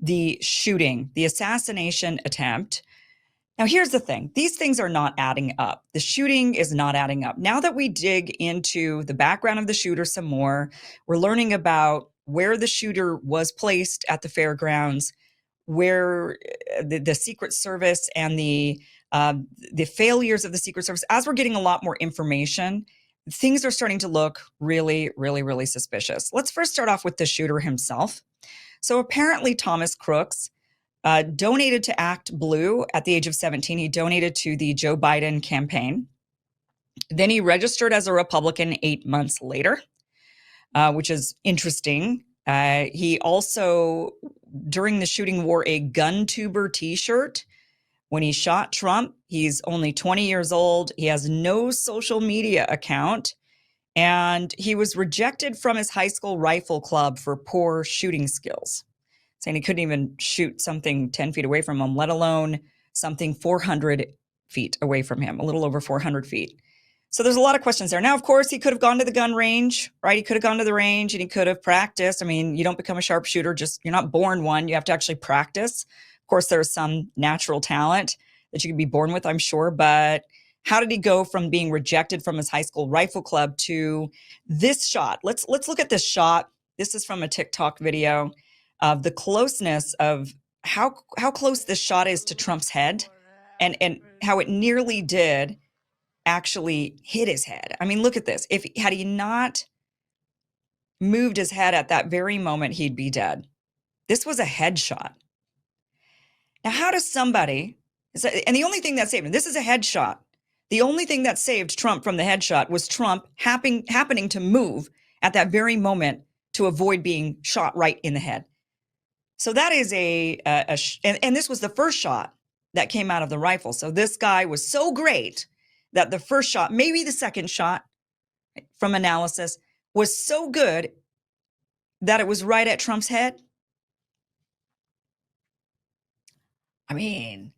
the shooting, the assassination attempt. Now, here's the thing. These things are not adding up. The shooting is not adding up. Now that we dig into the background of the shooter some more, we're learning about where the shooter was placed at the fairgrounds, where the Secret Service and the failures of the Secret Service. As we're getting a lot more information, things are starting to look really, really, really suspicious. Let's first start off with the shooter himself. So apparently Thomas Crooks donated to Act Blue at the age of 17. He donated to the Joe Biden campaign. Then he registered as a Republican 8 months later, which is interesting. He also, during the shooting, wore a gun tuber t-shirt when he shot Trump. He's only 20 years old. He has no social media account. And he was rejected from his high school rifle club for poor shooting skills, saying he couldn't even shoot something 10 feet away from him, let alone something 400 feet away from him, a little over 400 feet. So there's a lot of questions there. Now, of course, he could have gone to the gun range, right? He could have gone to the range and he could have practiced. I mean, you don't become a sharpshooter, you're not born one. You have to actually practice. Of course, there's some natural talent that you could be born with, I'm sure. But how did he go from being rejected from his high school rifle club to this shot? Let's look at this shot. This is from a TikTok video of the closeness of how close this shot is to Trump's head and how it nearly did actually hit his head. I mean, look at this. Had he not moved his head at that very moment, he'd be dead. This was a headshot. Now, how does somebody, and the only thing that saved him, this is a headshot. The only thing that saved Trump from the headshot was Trump happening to move at that very moment to avoid being shot right in the head. So that is and this was the first shot that came out of the rifle. So this guy was so great that the first shot, maybe the second shot from analysis, was so good that it was right at Trump's head. I mean,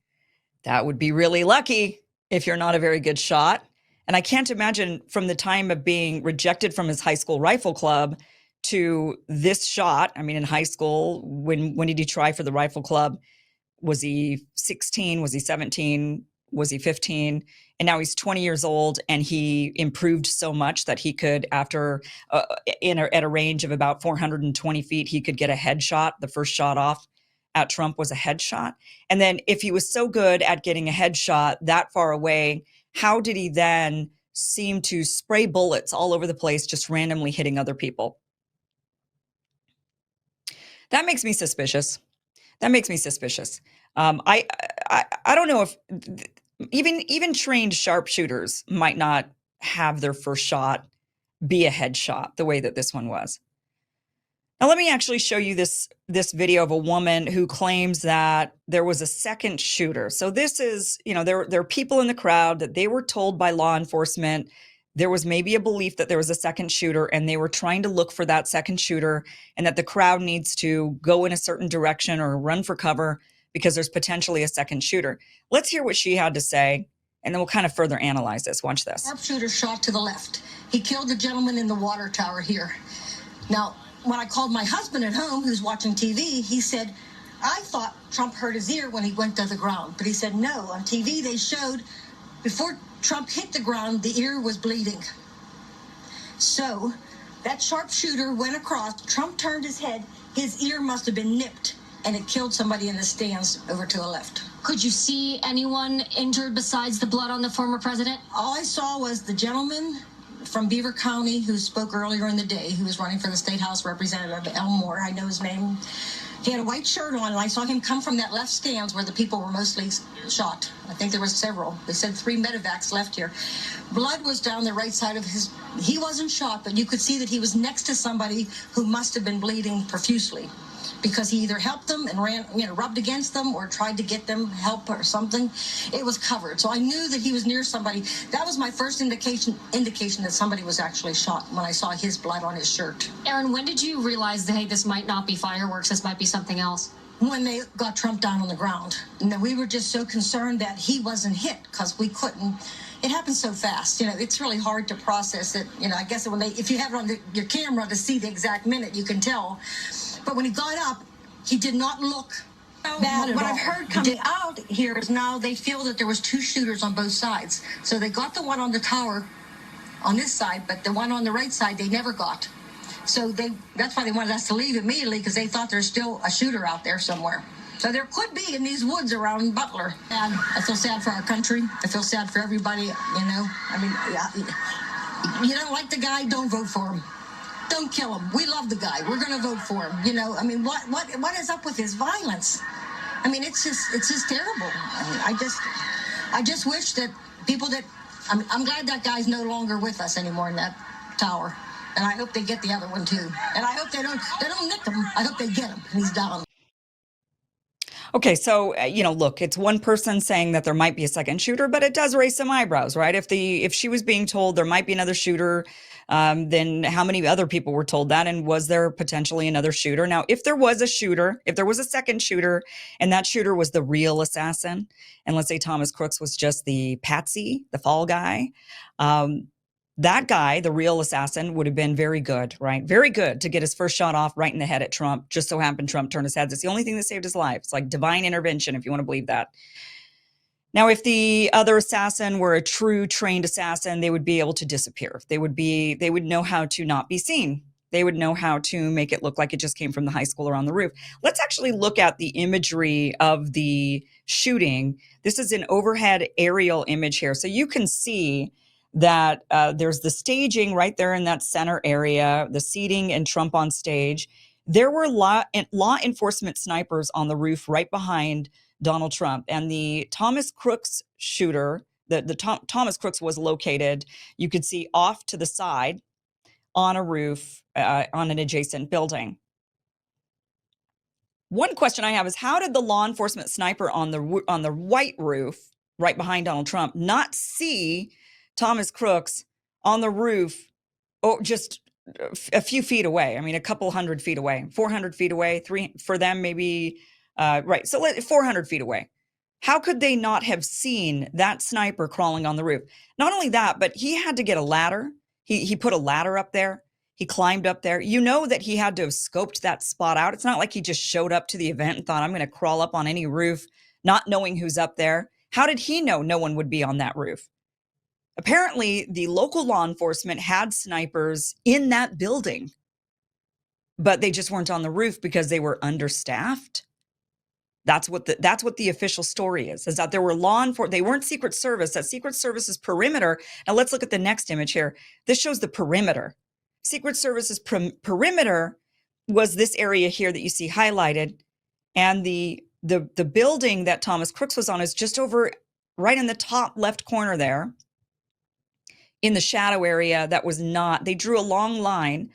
that would be really lucky if you're not a very good shot. And I can't imagine from the time of being rejected from his high school rifle club to this shot. I mean, in high school, when did he try for the rifle club? Was he 16? Was he 17? Was he 15? And now he's 20 years old, and he improved so much that he could, after at a range of about 420 feet, he could get a headshot. The first shot off at Trump was a headshot. And then if he was so good at getting a headshot that far away, how did he then seem to spray bullets all over the place, just randomly hitting other people? That makes me suspicious. I don't know if even trained sharpshooters might not have their first shot be a headshot the way that this one was. Now, let me actually show you this video of a woman who claims that there was a second shooter. So this is, there are people in the crowd that they were told by law enforcement there was maybe a belief that there was a second shooter, and they were trying to look for that second shooter, and that the crowd needs to go in a certain direction or run for cover because there's potentially a second shooter. Let's hear what she had to say, and then we'll kind of further analyze this. Watch this. Sharpshooter shot to the left. He killed the gentleman in the water tower here. Now, when I called my husband at home, who's watching TV, he said, I thought Trump hurt his ear when he went to the ground. But he said, no, on TV they showed before Trump hit the ground, the ear was bleeding. So that sharpshooter went across, Trump turned his head, his ear must have been nipped, and it killed somebody in the stands over to the left. Could you see anyone injured besides the blood on the former president? All I saw was the gentleman from Beaver County who spoke earlier in the day, who was running for the State House Representative, Elmore, I know his name. He had a white shirt on, and I saw him come from that left stands where the people were mostly shot. I think there were several. They said 3 medevacs left here. Blood was down the right side of his... He wasn't shot, but you could see that he was next to somebody who must have been bleeding profusely, because he either helped them and ran, rubbed against them, or tried to get them help or something. It was covered. So I knew that he was near somebody. That was my first indication that somebody was actually shot, when I saw his blood on his shirt. Erin, when did you realize that, hey, this might not be fireworks, this might be something else? When they got Trump down on the ground. And we were just so concerned that he wasn't hit, because we couldn't. It happened so fast. It's really hard to process it. I guess if you have it on your camera to see the exact minute, you can tell. But when he got up, He did not look bad at What all. I've heard coming out here is now they feel that there was 2 shooters on both sides. So they got the one on the tower on this side, but the one on the right side they never got. So that's why they wanted us to leave immediately, because they thought there's still a shooter out there somewhere. So there could be in these woods around Butler. And I feel sad for our country. I feel sad for everybody, you know. I mean, you don't like the guy, don't vote for him. Don't kill him. We love the guy. We're going to vote for him. You know, I mean, what is up with his violence? I mean, it's just terrible. I mean, I just wish that people that, I'm glad that guy's no longer with us anymore in that tower. And I hope they get the other one too. And I hope they don't nick him. I hope they get him. He's down. Okay, so look, it's one person saying that there might be a second shooter, but it does raise some eyebrows, right? If she was being told there might be another shooter, then how many other people were told that, and was there potentially another shooter? Now, if there was a shooter, if there was a second shooter, and that shooter was the real assassin, and let's say Thomas Crooks was just the patsy, the fall guy, that guy, the real assassin, would have been very good, right? Very good to get his first shot off right in the head at Trump. Just so happened Trump turned his head. It's the only thing that saved his life. It's like divine intervention, if you want to believe that. Now, if the other assassin were a true trained assassin, they would be able to disappear. They would know how to not be seen. They would know how to make it look like it just came from the high school or on the roof. Let's actually look at the imagery of the shooting. This is an overhead aerial image here. So you can see that there's the staging right there in that center area, the seating and Trump on stage. There were law enforcement snipers on the roof right behind Donald Trump. And the Thomas Crooks shooter, Thomas Crooks was located, you could see off to the side on a roof on an adjacent building. One question I have is, how did the law enforcement sniper on the white roof right behind Donald Trump not see Thomas Crooks on the roof, just a few feet away? I mean, a couple 100 feet away, 400 feet away, for them maybe, right. So 400 feet away. How could they not have seen that sniper crawling on the roof? Not only that, but he had to get a ladder. He put a ladder up there. He climbed up there. You know that he had to have scoped that spot out. It's not like he just showed up to the event and thought, I'm going to crawl up on any roof, not knowing who's up there. How did he know no one would be on that roof? Apparently, the local law enforcement had snipers in that building, but they just weren't on the roof because they were understaffed. That's what the official story is that there were they weren't Secret Service. That Secret Service's perimeter. Now let's look at the next image here. This shows the perimeter. Secret Service's perimeter was this area here that you see highlighted, and the building that Thomas Crooks was on is just over right in the top left corner there. In the shadow area, they drew a long line.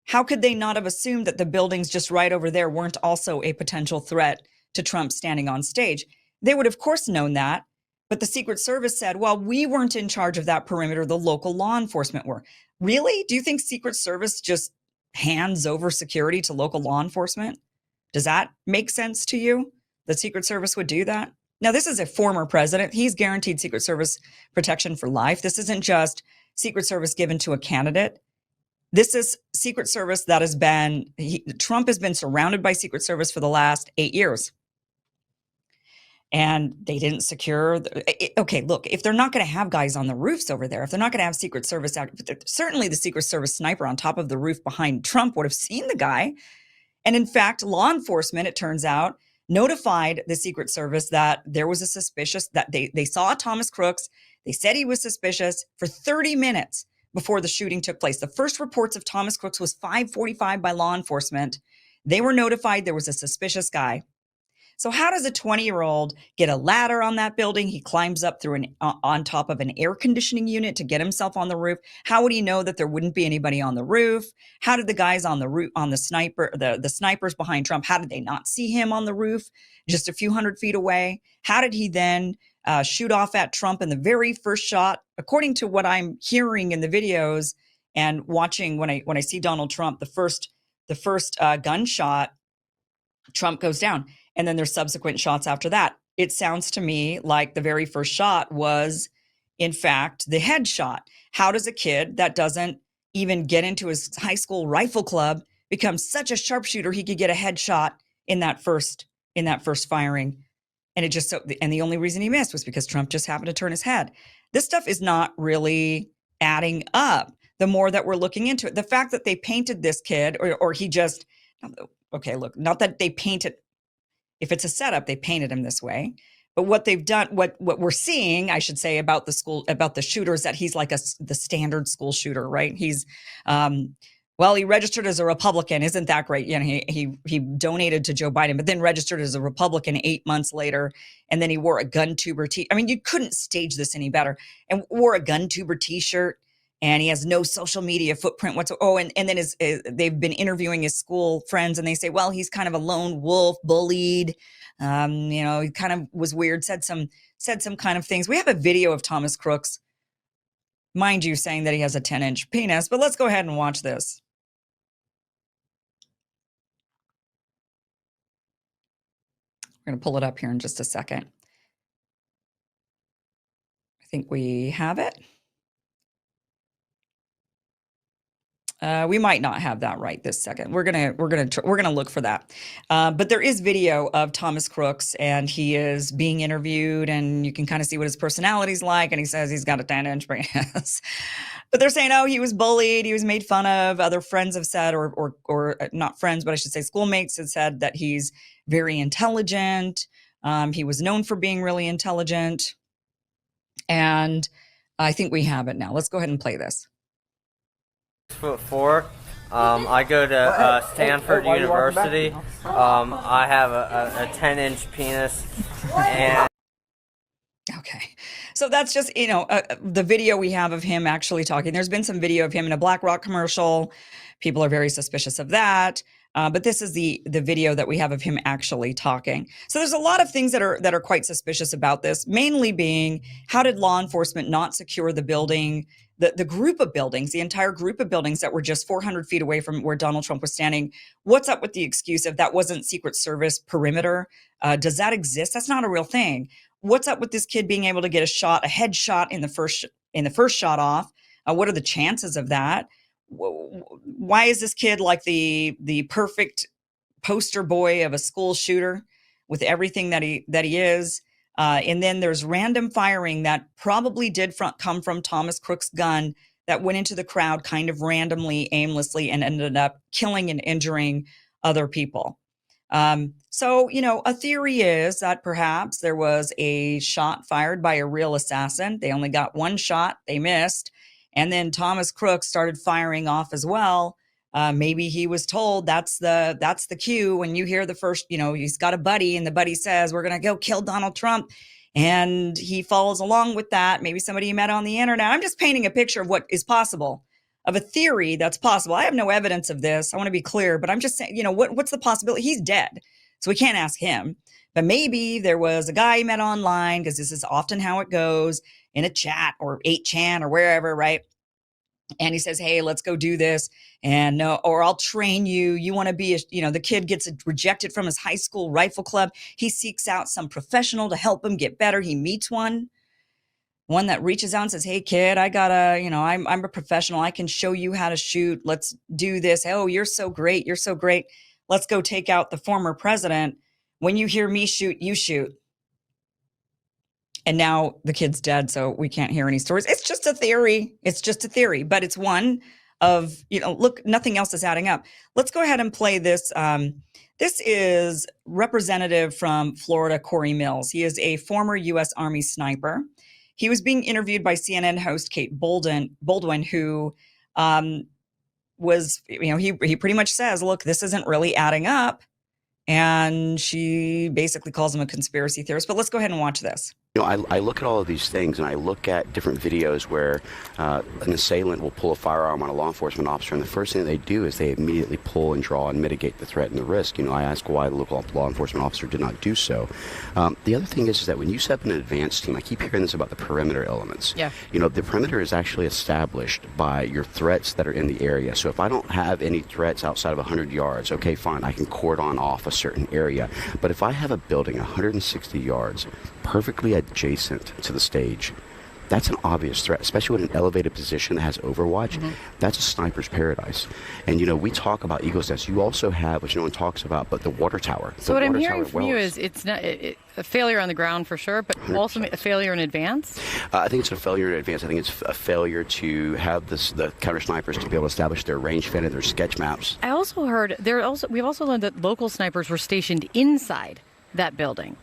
How could they not have assumed that the buildings just right over there weren't also a potential threat to Trump standing on stage? They would, of course, known that. But the Secret Service said, well, we weren't in charge of that perimeter. The local law enforcement were. Really? Do you think Secret Service just hands over security to local law enforcement? Does that make sense to you? The Secret Service would do that? Now, this is a former president. He's guaranteed Secret Service protection for life. This isn't just Secret Service given to a candidate. This is Secret Service that Trump has been surrounded by Secret Service for the last 8 years. And they didn't secure. Okay, look, if they're not going to have guys on the roofs over there, if they're not going to have Secret Service out, certainly the Secret Service sniper on top of the roof behind Trump would have seen the guy. And in fact, law enforcement, it turns out, notified the Secret Service that there was that they saw Thomas Crooks. They said he was suspicious for 30 minutes before the shooting took place. The first reports of Thomas Crooks was 5:45 by law enforcement. They were notified there was a suspicious guy. So how does a 20-year-old get a ladder on that building? He climbs up through on top of an air conditioning unit to get himself on the roof. How would he know that there wouldn't be anybody on the roof? How did the guys on the roof, on the snipers behind Trump, how did they not see him on the roof just a few hundred feet away? How did he then shoot off at Trump in the very first shot? According to what I'm hearing in the videos and watching when I see Donald Trump, the first gunshot, Trump goes down. And then there's subsequent shots after that. It sounds to me like the very first shot was, in fact, the headshot. How does a kid that doesn't even get into his high school rifle club become such a sharpshooter he could get a headshot in that first firing. And the only reason he missed was because Trump just happened to turn his head. This stuff is not really adding up. The more that we're looking into it, the fact that they painted this kid, or he just, okay, look, not that they painted, if it's a setup, they painted him this way. But what they've done, what we're seeing, I should say, about the shooter is that he's like the standard school shooter, right? He's, well, he registered as a Republican. Isn't that great? You know, he donated to Joe Biden, but then registered as a Republican 8 months later, and then he wore a gun tuber I mean, you couldn't stage this any better. And wore a gun tuber T-shirt, and he has no social media footprint whatsoever. Oh, and then they've been interviewing his school friends, and they say, well, he's kind of a lone wolf, bullied. You know, he kind of was weird, said some kind of things. We have a video of Thomas Crooks, mind you, saying that he has a 10-inch penis, but let's go ahead and watch this. We're going to pull it up here in just a second. I think we have it. We might not have that right this second. We're gonna look for that. But there is video of Thomas Crooks, and he is being interviewed, and you can kind of see what his personality's like. And he says he's got a 10-inch penis. But they're saying, oh, he was bullied, he was made fun of. Other friends have said, or not friends, but I should say schoolmates have said that he's very intelligent. He was known for being really intelligent, and I think we have it now. Let's go ahead and play this. 6'4". I go to Stanford University. I have a 10-inch penis. And okay, so that's just, you know, the video we have of him actually talking. There's been some video of him in a BlackRock commercial. People are very suspicious of that. But this is the video that we have of him actually talking. So there's a lot of things that are quite suspicious about this, mainly being, how did law enforcement not secure the building, the group of buildings, the entire group of buildings that were just 400 feet away from where Donald Trump was standing? What's up with the excuse of that wasn't Secret Service perimeter? Does that exist? That's not a real thing. What's up with this kid being able to get a headshot in the first shot off? What are the chances of that? Why is this kid like the perfect poster boy of a school shooter with everything that he is? And then there's random firing that probably did come from Thomas Crook's gun that went into the crowd kind of randomly, aimlessly, and ended up killing and injuring other people. So, you know, a theory is that perhaps there was a shot fired by a real assassin. They only got one shot, they missed. And then Thomas Crooks started firing off as well. Maybe he was told that's the cue when you hear the first, you know, he's got a buddy and the buddy says, we're going to go kill Donald Trump. And he follows along with that. Maybe somebody he met on the internet. I'm just painting a picture of what is possible, of a theory that's possible. I have no evidence of this. I want to be clear, but I'm just saying, you know, what's the possibility? He's dead, so we can't ask him. But maybe there was a guy he met online, because this is often how it goes, in a chat or 8chan or wherever, right? And he says, hey, let's go do this. And no, or I'll train you. You want to be, the kid gets rejected from his high school rifle club. He seeks out some professional to help him get better. He meets one that reaches out and says, hey, kid, I gotta, I'm a professional. I can show you how to shoot. Let's do this. Oh, you're so great. You're so great. Let's go take out the former president. When you hear me shoot, you shoot. And now the kid's dead, so we can't hear any stories. It's just a theory. It's just a theory, but it's one of, look, nothing else is adding up. Let's go ahead and play this. This is Representative from Florida, Corey Mills. He is a former U.S. Army sniper. He was being interviewed by CNN host Kate Baldwin, who was, he pretty much says, look, this isn't really adding up. And she basically calls him a conspiracy theorist. But let's go ahead and watch this. I look at all of these things, and I look at different videos where an assailant will pull a firearm on a law enforcement officer, and the first thing they do is they immediately pull and draw and mitigate the threat and the risk. I ask why the local law enforcement officer did not do so. The other thing is that when you set up an advanced team, I keep hearing this about the perimeter elements. Yeah. The perimeter is actually established by your threats that are in the area. So if I don't have any threats outside of 100 yards, okay, fine, I can cordon off a certain area. But if I have a building 160 yards perfectly adjacent to the stage, That's an obvious threat, especially with an elevated position that has overwatch. That's a sniper's paradise. And, we talk about Eagle's Nest. You also have, which no one talks about, but the water tower. So what I'm hearing from you is it's not a failure on the ground for sure, but 100%. Also a failure in advance? I think it's a failure in advance. I think it's a failure to have the counter snipers to be able to establish their range fin and their sketch maps. I also heard we've also learned that local snipers were stationed inside that building.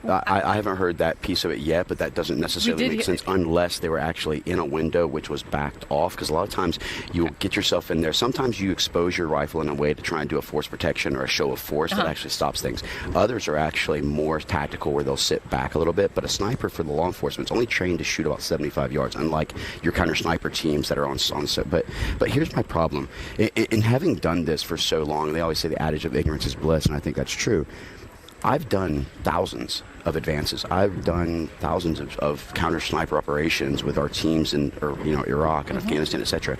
I haven't heard that piece of it yet, but that doesn't necessarily make sense unless they were actually in a window which was backed off, because a lot of times you'll get yourself in there. Sometimes you expose your rifle in a way to try and do a force protection or a show of force that actually stops things. Others are actually more tactical where they'll sit back a little bit, but a sniper for the law enforcement is only trained to shoot about 75 yards, unlike your counter sniper teams that are on set. But here's my problem. In having done this for so long, they always say the adage of ignorance is bliss, and I think that's true. I've done thousands of advances. I've done thousands of counter sniper operations with our teams in Iraq and Afghanistan, etc.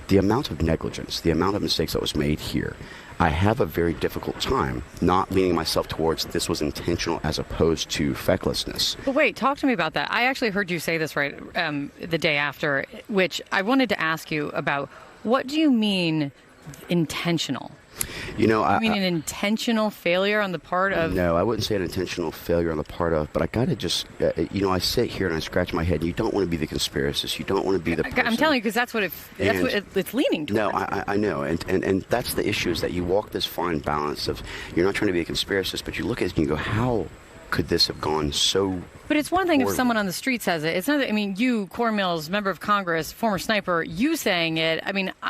The amount of negligence, the amount of mistakes that was made here, I have a very difficult time not leaning myself towards this was intentional as opposed to fecklessness. But wait, talk to me about that. I actually heard you say this right the day after, which I wanted to ask you about. What do you mean intentional? I mean an intentional failure on the part of... No, I wouldn't say an intentional failure on the part of, but I got to just, I sit here and I scratch my head, and you don't want to be the conspiracist. You don't want to be the person. I'm telling you, because that's what it's leaning toward. No, I know, and that's the issue, is that you walk this fine balance of, you're not trying to be a conspiracist, but you look at it and you go, how could this have gone so... But it's one thing if someone on the street says it. It's not. You, Corey Mills, member of Congress, former sniper, you saying it.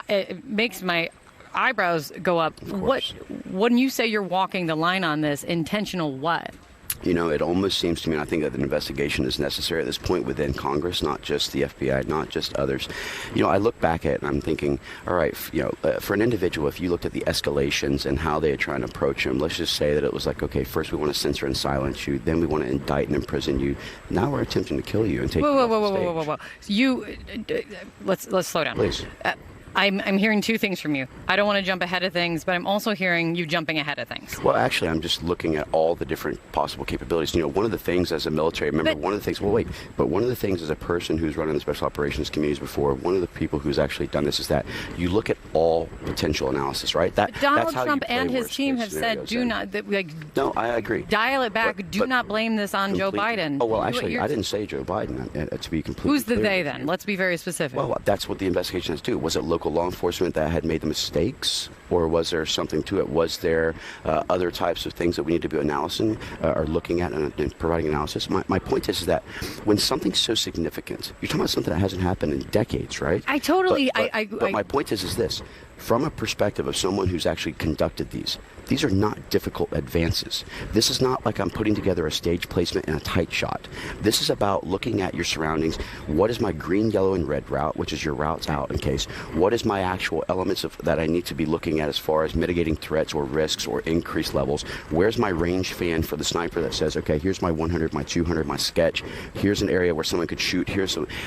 It makes my eyebrows go up. When you say you're walking the line on this, intentional what? It almost seems to me, and I think that an investigation is necessary at this point within Congress, not just the FBI, not just others. I look back at it and I'm thinking, all right, for an individual, if you looked at the escalations and how they are trying to approach him, let's just say that it was like, okay, first we want to censor and silence you, then we want to indict and imprison you. Now we're attempting to kill you and take you off the stage. Let's slow down. Please. I'm hearing two things from you. I don't want to jump ahead of things, but I'm also hearing you jumping ahead of things. Well, actually, I'm just looking at all the different possible capabilities. One of the things as a military member, one of the things as a person who's run in the special operations communities before, one of the people who's actually done this is that you look at all potential analysis, right? Donald Trump and his team have said, do not, no, I agree. Dial it back. Do not blame this on Joe Biden. Oh, well, actually, I didn't say Joe Biden, to be completely Who's the clear. they then? Let's be very specific. Well, that's what the investigation has to do. Was it local law enforcement that had made the mistakes, or was there something to it? Was there other types of things that we need to be analyzing or looking at and providing analysis? My point is that when something's so significant, you're talking about something that hasn't happened in decades, right? I totally... But my point is this. From a perspective of someone who's actually conducted these are not difficult advances. This is not like I'm putting together a stage placement and a tight shot. This is about looking at your surroundings. What is my green, yellow, and red route, which is your routes out in case? What is my actual elements that I need to be looking at as far as mitigating threats or risks or increased levels? Where's my range fan for the sniper that says, okay, here's my 100, my 200, my sketch. Here's an area where someone could shoot.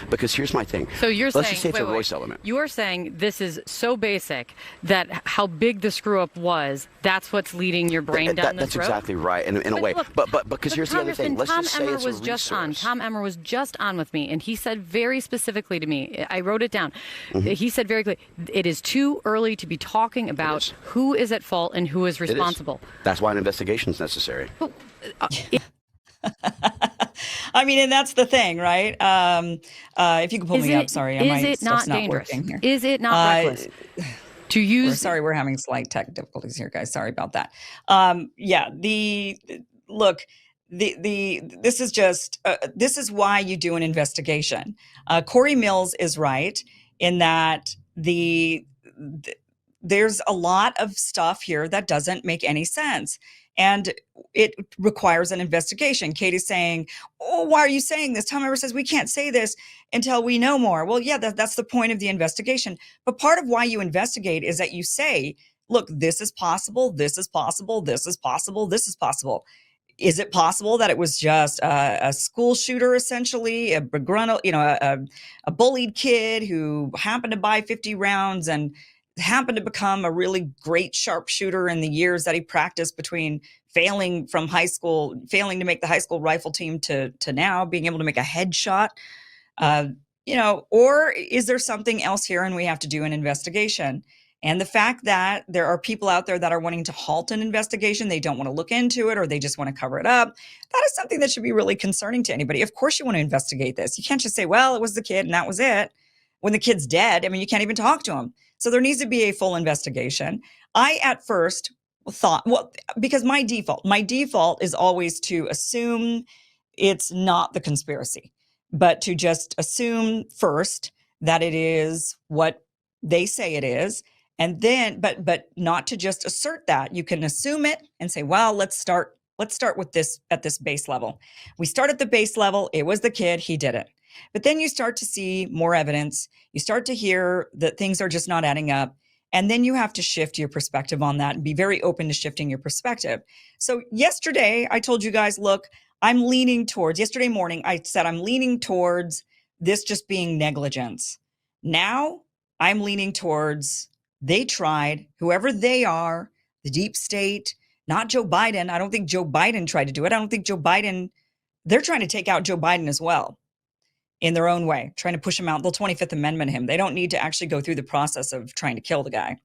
Because here's my thing. So you're Let's saying, just say it's a Royce element. You are saying this is so basic that how big the screw up was, that's what's leading your brain down this That's road? Exactly right, in a way. But because here's the other thing. Let's just say it's a resource. Tom Emmer was just on with me, and he said very specifically to me, I wrote it down, he said very clearly, it is too early to be talking about who is at fault and who is responsible. That's why an investigation is necessary. And that's the thing, right? If you can pull me up, sorry. Is it not dangerous? Here. Is it not reckless? To use... We're having slight tech difficulties here, guys. Sorry about that. This is just, this is why you do an investigation. Corey Mills is right in that there's a lot of stuff here that doesn't make any sense. And it requires an investigation. Katie's saying, oh, why are you saying this? Tom Emmer says we can't say this until we know more. Well, yeah, that's the point of the investigation. But part of why you investigate is that you say, look, this is possible, this is possible, this is possible, this is possible. Is it possible that it was just a school shooter, essentially, a begruntled, a bullied kid who happened to buy 50 rounds and happened to become a really great sharpshooter in the years that he practiced between failing from high school, failing to make the high school rifle team to now being able to make a headshot. Uh, or is there something else here and we have to do an investigation? And the fact that there are people out there that are wanting to halt an investigation, they don't want to look into it, or they just want to cover it up. That is something that should be really concerning to anybody. Of course you want to investigate this. You can't just say, well, it was the kid and that was it. When the kid's dead, I mean, you can't even talk to him. So there needs to be a full investigation. I at first thought, well, because my default is always to assume it's not the conspiracy, but to just assume first that it is what they say it is. And then, but not to just assert that. You can assume it and say, well, let's start with this at this base level. We start at the base level. It was the kid, he did it. But then you start to see more evidence. You start to hear that things are just not adding up. And then you have to shift your perspective on that and be very open to shifting your perspective. So yesterday, I told you guys, look, yesterday morning, I said I'm leaning towards this just being negligence. Now I'm leaning towards they tried, whoever they are, the deep state, not Joe Biden. I don't think Joe Biden tried to do it. I don't think they're trying to take out Joe Biden as well in their own way, trying to push him out. They'll 25th Amendment him. They don't need to actually go through the process of trying to kill the guy.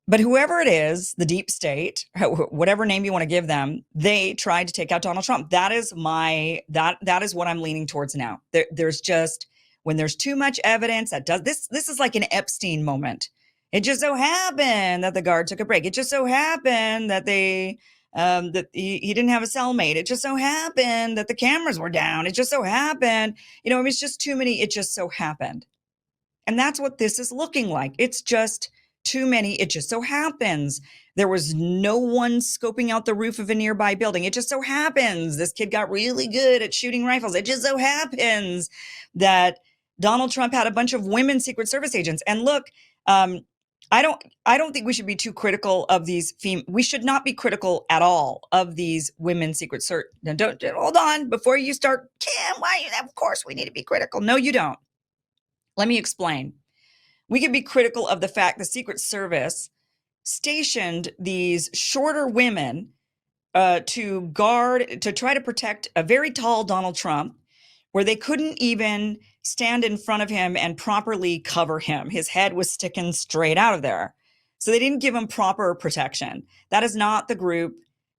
But whoever it is, the deep state, whatever name you want to give them, they tried to take out Donald Trump. That is what I'm leaning towards now. There's just, when there's too much evidence that does this is like an Epstein moment. It just so happened that the guard took a break. It just so happened that that he didn't have a cellmate. It just so happened that the cameras were down. It just so happened, it's just too many. It just so happened. And that's what this is looking like. It's just too many. It just so happens. There was no one scoping out the roof of a nearby building. It just so happens this kid got really good at shooting rifles. It just so happens that Donald Trump had a bunch of women Secret Service agents. And look, I don't think we should be too critical of these we should not be critical at all of these women Secret Service. Don't hold on before you start. Kim, why? Of course we need to be critical. No, you don't. Let me explain. We could be critical of the fact the Secret Service stationed these shorter women to try to protect a very tall Donald Trump, where they couldn't even stand in front of him and properly cover him. His head was sticking straight out of there. So they didn't give him proper protection. That is not the group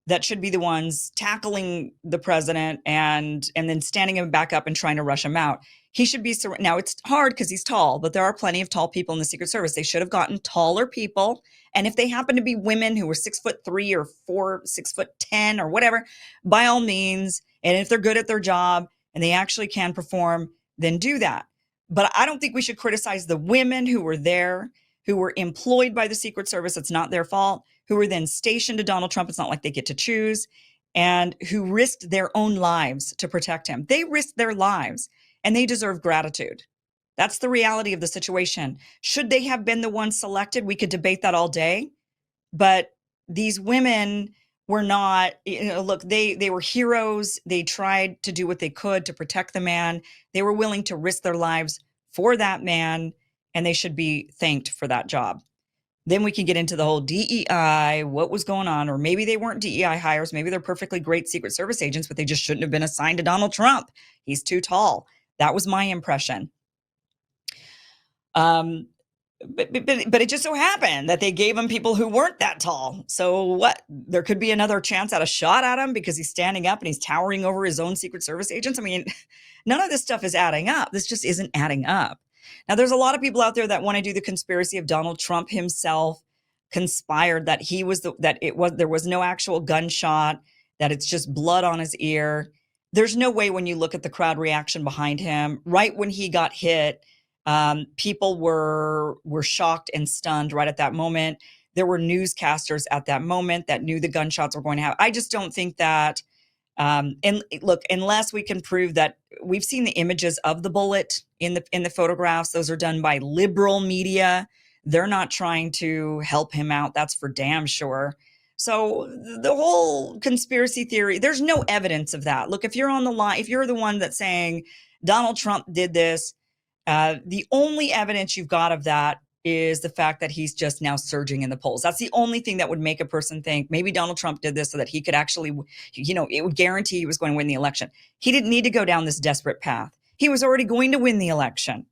that should be the ones tackling the president and then standing him back up and trying to rush him out. He should be, now it's hard because he's tall, but there are plenty of tall people in the Secret Service. They should have gotten taller people. And if they happen to be women who were 6'3" or 6'10" or whatever, by all means, and if they're good at their job and they actually can perform, then do that. But I don't think we should criticize the women who were there, who were employed by the Secret Service. It's not their fault. Who were then stationed to Donald Trump. It's not like they get to choose. And who risked their own lives to protect him. They risked their lives and they deserve gratitude. That's the reality of the situation. Should they have been the ones selected? We could debate that all day. But these women were not, look, they were heroes. They tried to do what they could to protect the man. They were willing to risk their lives for that man, and they should be thanked for that job. Then we can get into the whole DEI, what was going on, or maybe they weren't DEI hires. Maybe they're perfectly great Secret Service agents, but they just shouldn't have been assigned to Donald Trump. He's too tall. That was my impression. But it just so happened that they gave him people who weren't that tall. So what? There could be another chance at a shot at him because he's standing up and he's towering over his own Secret Service agents. I mean, none of this stuff is adding up. This just isn't adding up. Now, there's a lot of people out there that want to do the conspiracy of Donald Trump himself conspired, that there was no actual gunshot, that it's just blood on his ear. There's no way when you look at the crowd reaction behind him, right when he got hit, people were shocked and stunned right at that moment. There were newscasters at that moment that knew the gunshots were going to happen. I just don't think that, and look, unless we can prove that we've seen the images of the bullet in the photographs, those are done by liberal media. They're not trying to help him out. That's for damn sure. So the whole conspiracy theory, there's no evidence of that. Look, if you're on the line, if you're the one that's saying Donald Trump did this, the only evidence you've got of that is the fact that he's just now surging in the polls. That's the only thing that would make a person think maybe Donald Trump did this so that he could actually, it would guarantee he was going to win the election. He didn't need to go down this desperate path. He was already going to win the election.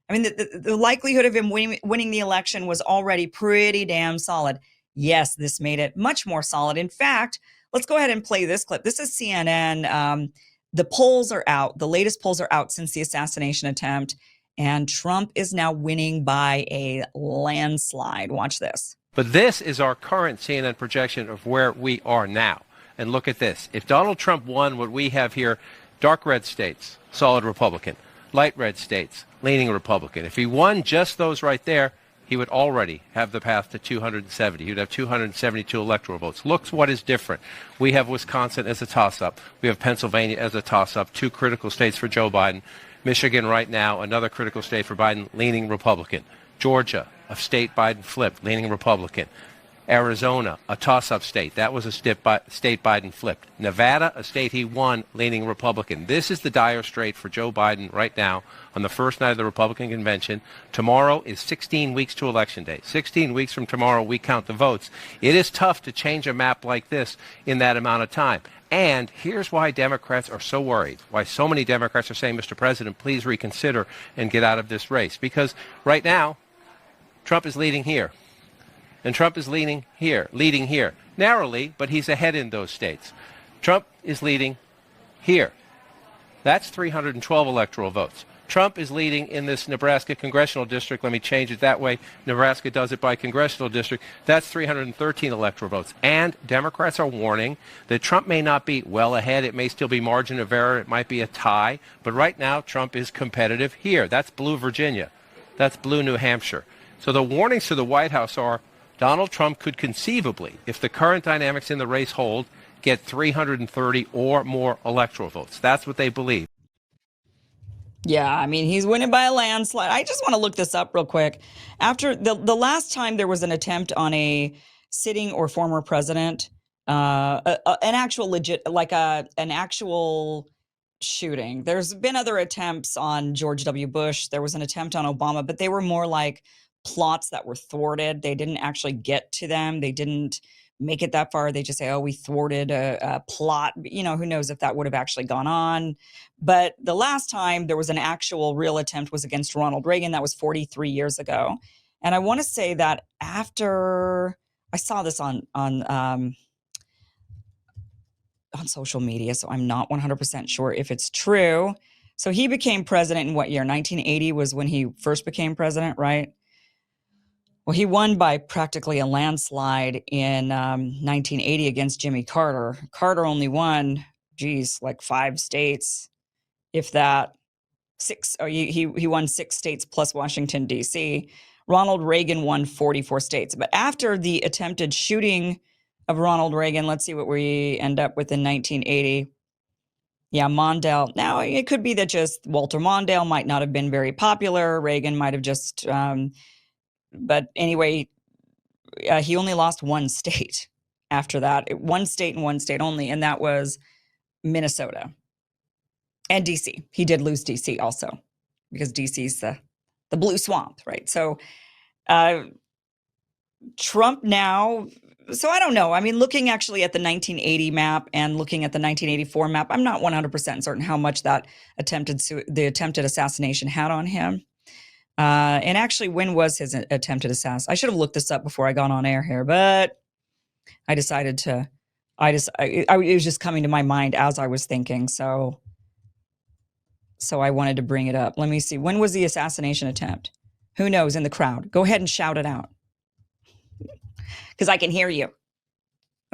I mean, the likelihood of him winning the election was already pretty damn solid. Yes, this made it much more solid. In fact, let's go ahead and play this clip. This is CNN. The polls are out. The latest polls are out since the assassination attempt. And Trump is now winning by a landslide. Watch this. But this is our current CNN projection of where we are now. And look at this. If Donald Trump won what we have here, dark red states, solid Republican. Light red states, leaning Republican. If he won just those right there, he would already have the path to 270. He would have 272 electoral votes. Look what is different. We have Wisconsin as a toss-up. We have Pennsylvania as a toss-up, 2 critical states for Joe Biden. Michigan right now, another critical state for Biden, leaning Republican. Georgia, a state Biden flipped, leaning Republican. Arizona, a toss-up state. That was a state Biden flipped. Nevada, a state he won, leaning Republican. This is the dire strait for Joe Biden right now on the first night of the Republican convention. Tomorrow is 16 weeks to Election Day. 16 weeks from tomorrow, we count the votes. It is tough to change a map like this in that amount of time. And here's why Democrats are so worried, why so many Democrats are saying, Mr. President, please reconsider and get out of this race. Because right now, Trump is leading here. And Trump is leading here, narrowly, but he's ahead in those states. Trump is leading here. That's 312 electoral votes. Trump is leading in this Nebraska congressional district. Let me change it that way. Nebraska does it by congressional district. That's 313 electoral votes. And Democrats are warning that Trump may not be well ahead. It may still be margin of error. It might be a tie. But right now, Trump is competitive here. That's blue Virginia. That's blue New Hampshire. So the warnings to the White House are Donald Trump could conceivably, if the current dynamics in the race hold, get 330 or more electoral votes. That's what they believe. Yeah, I mean, he's winning by a landslide. I just want to look this up real quick. After the last time there was an attempt on a sitting or former president, an actual an actual shooting. There's been other attempts on George W. Bush. There was an attempt on Obama, but they were more like plots that were thwarted. They didn't actually get to them. They didn't make it that far. They just say, oh, we thwarted a plot. Who knows if that would have actually gone on. But the last time there was an actual real attempt was against Ronald Reagan. That was 43 years ago. And I want to say that after I saw this on social media, so I'm not 100% sure if it's true. So he became president in what year? 1980 was when he first became president, right? Well, he won by practically a landslide in 1980 against Jimmy Carter. Carter only won, like 5 states, if that. 6. Oh, he won 6 states plus Washington, D.C. Ronald Reagan won 44 states. But after the attempted shooting of Ronald Reagan, let's see what we end up with in 1980. Yeah, Mondale. Now, it could be that just Walter Mondale might not have been very popular. Reagan might have just... but anyway, he only lost 1 state after that. 1 state and 1 state only, and that was Minnesota and D.C. He did lose D.C. also because D.C.'s the blue swamp, right? So Trump now... So I don't know. I mean, looking actually at the 1980 map and looking at the 1984 map, I'm not 100% certain how much that the attempted assassination had on him. And actually, when was his attempted assassination? I should have looked this up before I got on air here, but I decided to. It was just coming to my mind as I was thinking, so I wanted to bring it up. Let me see. When was the assassination attempt? Who knows in the crowd? Go ahead and shout it out, because I can hear you.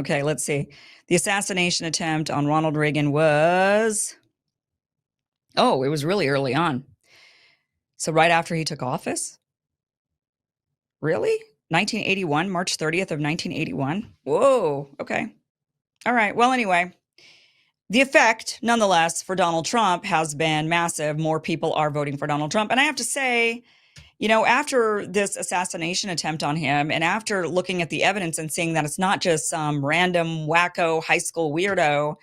Okay, let's see. The assassination attempt on Ronald Reagan was. Oh, it was really early on. So right after he took office? Really? 1981, March 30th of 1981? Whoa, okay. All right, well, anyway, the effect, nonetheless, for Donald Trump has been massive. More people are voting for Donald Trump. And I have to say, after this assassination attempt on him and after looking at the evidence and seeing that it's not just some random wacko high school weirdo,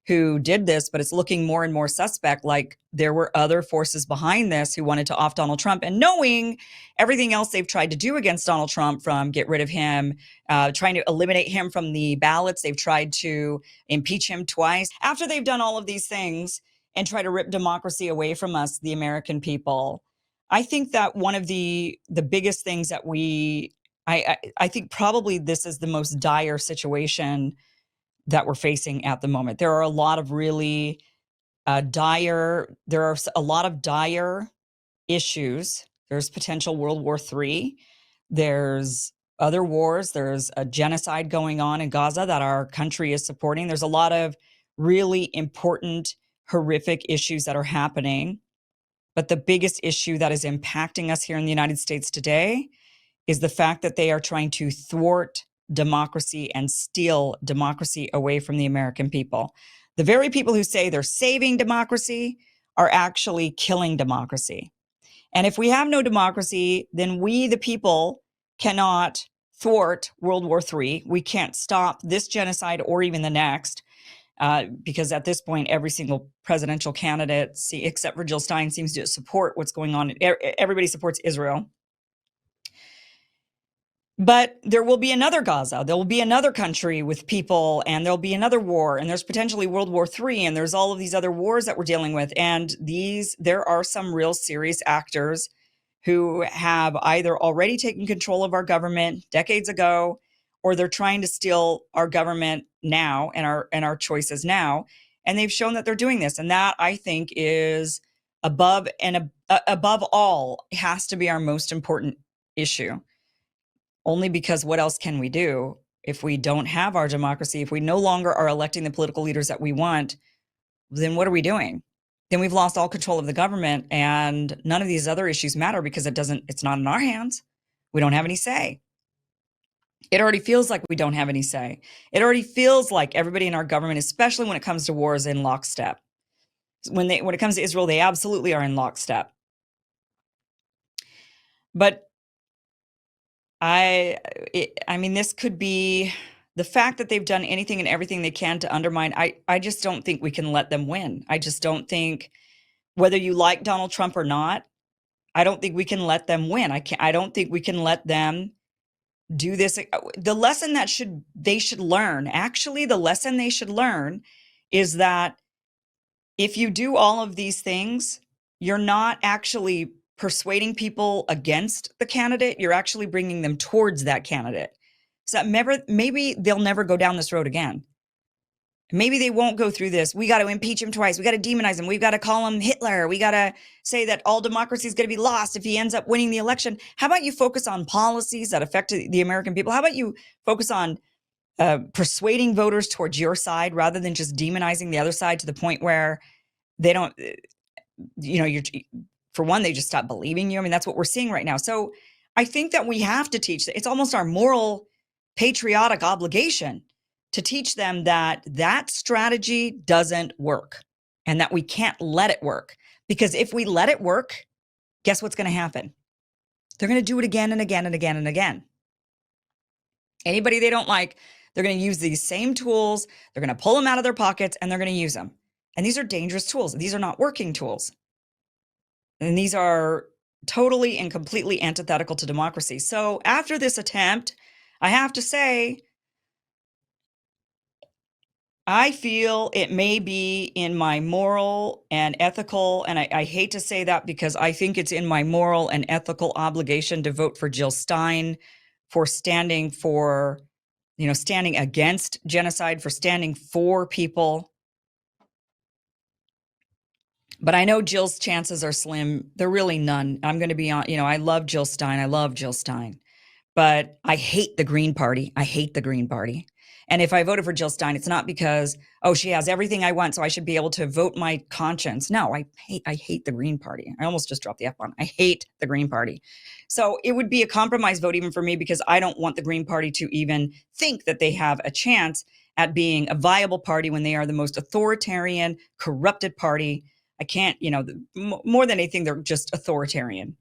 who did this, but it's looking more and more suspect, like there were other forces behind this who wanted to off Donald Trump. And knowing everything else they've tried to do against Donald Trump, from get rid of him, trying to eliminate him from the ballots, they've tried to impeach him twice. After they've done all of these things and try to rip democracy away from us, the American people, I think that one of the biggest things that I think probably this is the most dire situation that we're facing at the moment. There are a lot of really dire issues. There's potential World War III. There's other wars. There's a genocide going on in Gaza that our country is supporting. There's a lot of really important, horrific issues that are happening. But the biggest issue that is impacting us here in the United States today is the fact that they are trying to thwart democracy and steal democracy away from the American people. The very people who say they're saving democracy are actually killing democracy. And if we have no democracy, then we, the people, cannot thwart World War III. We can't stop this genocide or even the next, because at this point, every single presidential candidate, except for Jill Stein, seems to support what's going on. Everybody supports Israel. But there will be another Gaza. There will be another country with people, and there'll be another war, and there's potentially World War III, and there's all of these other wars that we're dealing with. And there are some real serious actors who have either already taken control of our government decades ago, or they're trying to steal our government now and our choices now. And they've shown that they're doing this. And that, I think, is above all, has to be our most important issue. Only because what else can we do if we don't have our democracy? If we no longer are electing the political leaders that we want, then what are we doing? Then we've lost all control of the government, and none of these other issues matter because it's not in our hands. We don't have any say. It already feels like we don't have any say. It already feels like everybody in our government, especially when it comes to wars, in lockstep. When it comes to Israel, they absolutely are in lockstep. But I mean, this could be the fact that they've done anything and everything they can to undermine. I just don't think we can let them win. I just don't think, whether you like Donald Trump or not, I don't think we can let them win. I don't think we can let them do this. The lesson that they should learn, actually, the lesson they should learn is that if you do all of these things, you're not actually persuading people against the candidate. You're actually bringing them towards that candidate. So maybe they'll never go down this road again. Maybe they won't go through this. We got to impeach him twice. We got to demonize him. We've got to call him Hitler. We got to say that all democracy is going to be lost if he ends up winning the election. How about you focus on policies that affect the American people? How about you focus on persuading voters towards your side rather than just demonizing the other side to the point where they don't, for one, they just stop believing you. I mean, that's what we're seeing right now. So I think that we have to teach. It's almost our moral, patriotic obligation to teach them that strategy doesn't work and that we can't let it work. Because if we let it work, guess what's going to happen? They're going to do it again and again and again and again. Anybody they don't like, they're going to use these same tools. They're going to pull them out of their pockets and they're going to use them. And these are dangerous tools. These are not working tools. And these are totally and completely antithetical to democracy. So after this attempt, I have to say, I feel it may be in my moral and ethical, and I hate to say that because I think it's in my moral and ethical obligation to vote for Jill Stein, for standing against genocide, for standing for people. But I know Jill's chances are slim. They're really none. I'm going to be on, I love Jill Stein. But I hate the Green Party. And if I voted for Jill Stein, it's not because, she has everything I want, so I should be able to vote my conscience. No, I hate the Green Party. I almost just dropped the F-bomb. I hate the Green Party. So it would be a compromise vote even for me because I don't want the Green Party to even think that they have a chance at being a viable party when they are the most authoritarian, corrupted party. I can't, more than anything, they're just authoritarian.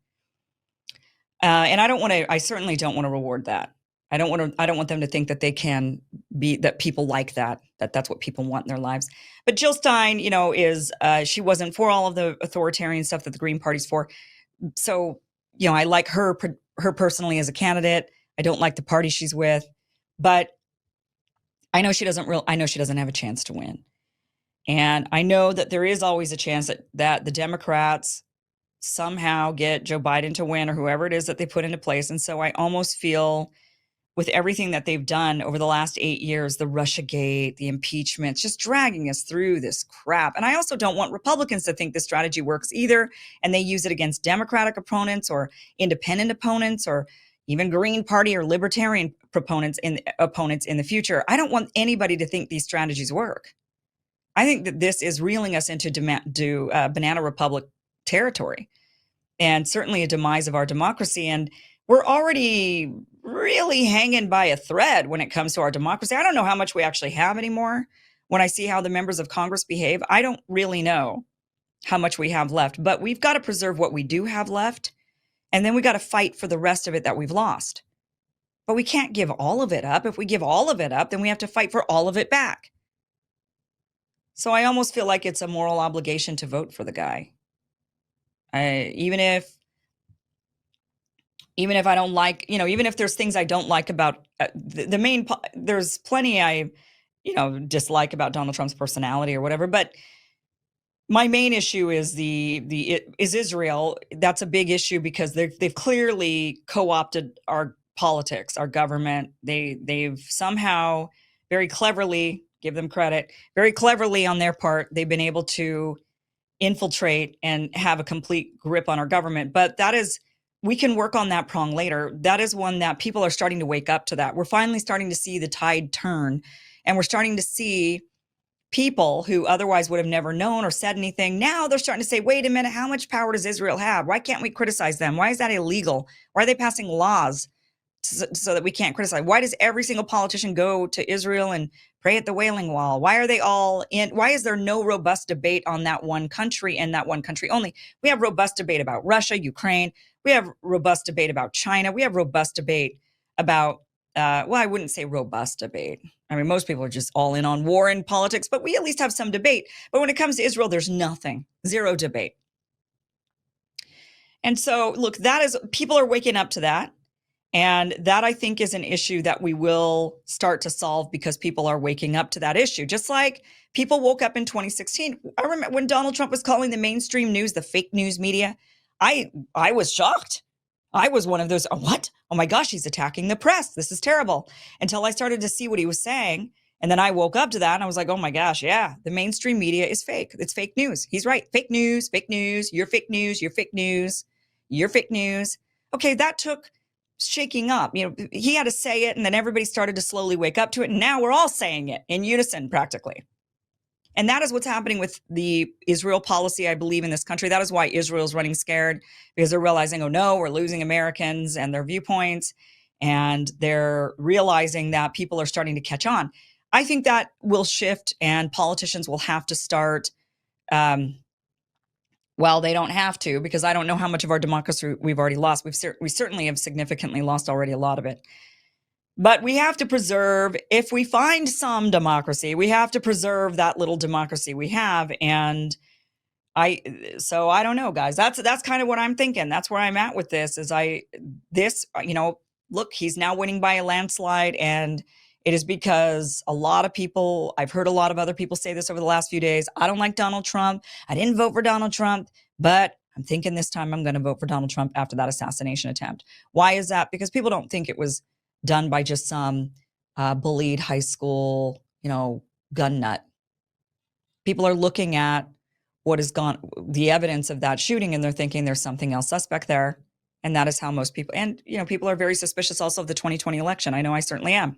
And I certainly don't want to reward that. I don't want them to think that they can be, that people like that's what people want in their lives. But Jill Stein, is she wasn't for all of the authoritarian stuff that the Green Party's for. So, I like her personally as a candidate. I don't like the party she's with, but I know she doesn't have a chance to win. And I know that there is always a chance that the Democrats somehow get Joe Biden to win, or whoever it is that they put into place. And so I almost feel, with everything that they've done over the last 8 years, the Russiagate, the impeachments, just dragging us through this crap. And I also don't want Republicans to think this strategy works either, and they use it against Democratic opponents or independent opponents or even Green Party or Libertarian opponents in the future. I don't want anybody to think these strategies work. I think that this is reeling us into Banana Republic territory, and certainly a demise of our democracy. And we're already really hanging by a thread when it comes to our democracy. I don't know how much we actually have anymore. When I see how the members of Congress behave, I don't really know how much we have left. But we've got to preserve what we do have left, and then we got to fight for the rest of it that we've lost. But we can't give all of it up. If we give all of it up, then we have to fight for all of it back. So I almost feel like it's a moral obligation to vote for the guy. Even if I don't like, even if there's things I don't like about there's plenty I, dislike about Donald Trump's personality or whatever. But my main issue is is Israel. That's a big issue because they've clearly co-opted our politics, our government. They've somehow very cleverly, give them credit, very cleverly on their part, they've been able to infiltrate and have a complete grip on our government. But we can work on that prong later. That is one that people are starting to wake up to that. We're finally starting to see the tide turn, and we're starting to see people who otherwise would have never known or said anything. Now they're starting to say, wait a minute, how much power does Israel have? Why can't we criticize them? Why is that illegal? Why are they passing laws so that we can't criticize? Why does every single politician go to Israel and pray at the Wailing Wall? Why are they all in? Why is there no robust debate on that one country and that one country only? We have robust debate about Russia, Ukraine. We have robust debate about China. We have robust debate about, I wouldn't say robust debate. I mean, most people are just all in on war and politics, but we at least have some debate. But when it comes to Israel, there's nothing, zero debate. And so, look, people are waking up to that. And that, I think, is an issue that we will start to solve because people are waking up to that issue. Just like people woke up in 2016. I remember when Donald Trump was calling the mainstream news the fake news media. I was shocked. I was one of those, what? Oh my gosh, he's attacking the press. This is terrible. Until I started to see what he was saying. And then I woke up to that and I was like, oh my gosh, yeah, the mainstream media is fake. It's fake news. He's right. Fake news, you're fake news, you're fake news, you're fake news. Okay, that took shaking up. He had to say it, and then everybody started to slowly wake up to it. And now we're all saying it in unison practically. And that is what's happening with the Israel policy, I believe, in this country. That is why Israel's running scared, because they're realizing, oh no, we're losing Americans and their viewpoints. And they're realizing that people are starting to catch on. I think that will shift, and politicians will have to start, well, they don't have to, because I don't know how much of our democracy we've already lost. We certainly have significantly lost already a lot of it. But we have to preserve, if we find some democracy, we have to preserve that little democracy we have. And I don't know, guys. That's kind of what I'm thinking. That's where I'm at with this. Look, he's now winning by a landslide, and it is because a lot of people, I've heard a lot of other people say this over the last few days. I don't like Donald Trump. I didn't vote for Donald Trump, but I'm thinking this time I'm going to vote for Donald Trump after that assassination attempt. Why is that? Because people don't think it was done by just some bullied high school, gun nut. People are looking at the evidence of that shooting, and they're thinking there's something else suspect there. And that is how most people, and people are very suspicious also of the 2020 election. I know I certainly am.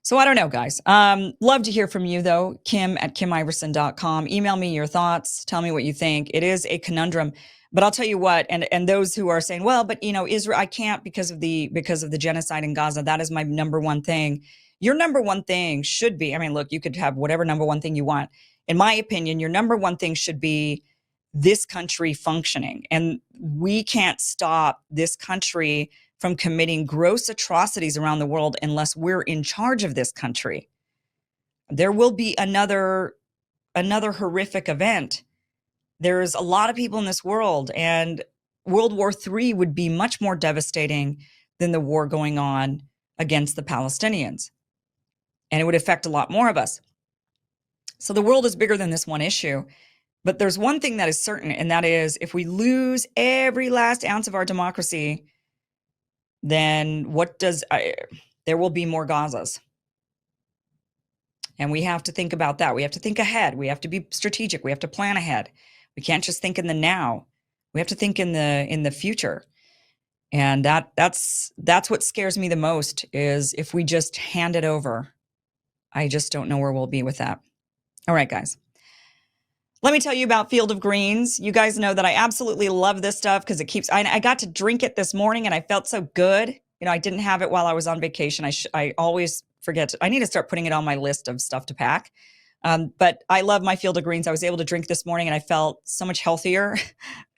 So I don't know, guys. Love to hear from you, though. Kim@KimIverson.com. Email me your thoughts. Tell me what you think. It is a conundrum. But I'll tell you what, and those who are saying, well, but Israel, I can't because of the genocide in Gaza. That is my number one thing. Your number one thing should be, look, you could have whatever number one thing you want. In my opinion, your number one thing should be this country functioning. And we can't stop this country from committing gross atrocities around the world unless we're in charge of this country. There will be another horrific event. There's a lot of people in this world, and World War III would be much more devastating than the war going on against the Palestinians. And it would affect a lot more of us. So the world is bigger than this one issue. But there's one thing that is certain, and that is if we lose every last ounce of our democracy, then there will be more Gazas. And we have to think about that. We have to think ahead. We have to be strategic. We have to plan ahead. We can't just think in the now. We have to think in the future. And that's what scares me the most, is if we just hand it over. I just don't know where we'll be with that. All right, guys. Let me tell you about Field of Greens. You guys know that I absolutely love this stuff because I got to drink it this morning and I felt so good. You know, I didn't have it while I was on vacation. I always forget. I need to start putting it on my list of stuff to pack. But I love my Field of Greens. I was able to drink this morning and I felt so much healthier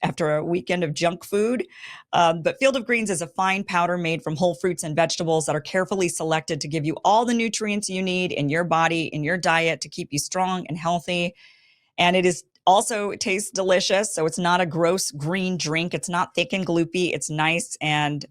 after a weekend of junk food. But Field of Greens is a fine powder made from whole fruits and vegetables that are carefully selected to give you all the nutrients you need in your body, in your diet, to keep you strong and healthy. And it tastes delicious. So it's not a gross green drink. It's not thick and gloopy. It's nice and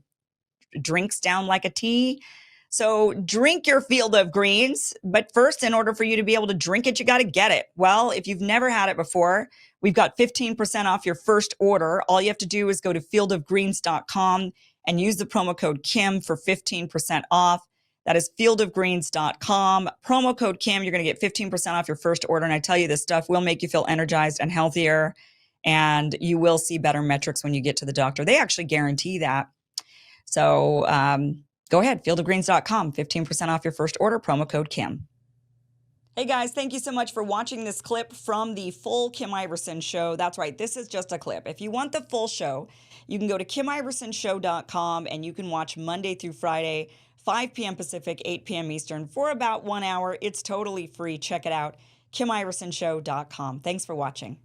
drinks down like a tea. So drink your Field of Greens. But first, in order for you to be able to drink it, you got to get it. Well, if you've never had it before, we've got 15% off your first order. All you have to do is go to fieldofgreens.com and use the promo code Kim for 15% off. That is fieldofgreens.com. Promo code Kim. You're going to get 15% off your first order. And I tell you, this stuff will make you feel energized and healthier. And you will see better metrics when you get to the doctor. They actually guarantee that. So go ahead, fieldofgreens.com. 15% off your first order. Promo code Kim. Hey guys, thank you so much for watching this clip from the full Kim Iverson show. That's right, this is just a clip. If you want the full show, you can go to KimIversonShow.com and you can watch Monday through Friday, 5 p.m. Pacific, 8 p.m. Eastern for about 1 hour. It's totally free. Check it out. KimIversonShow.com. Thanks for watching.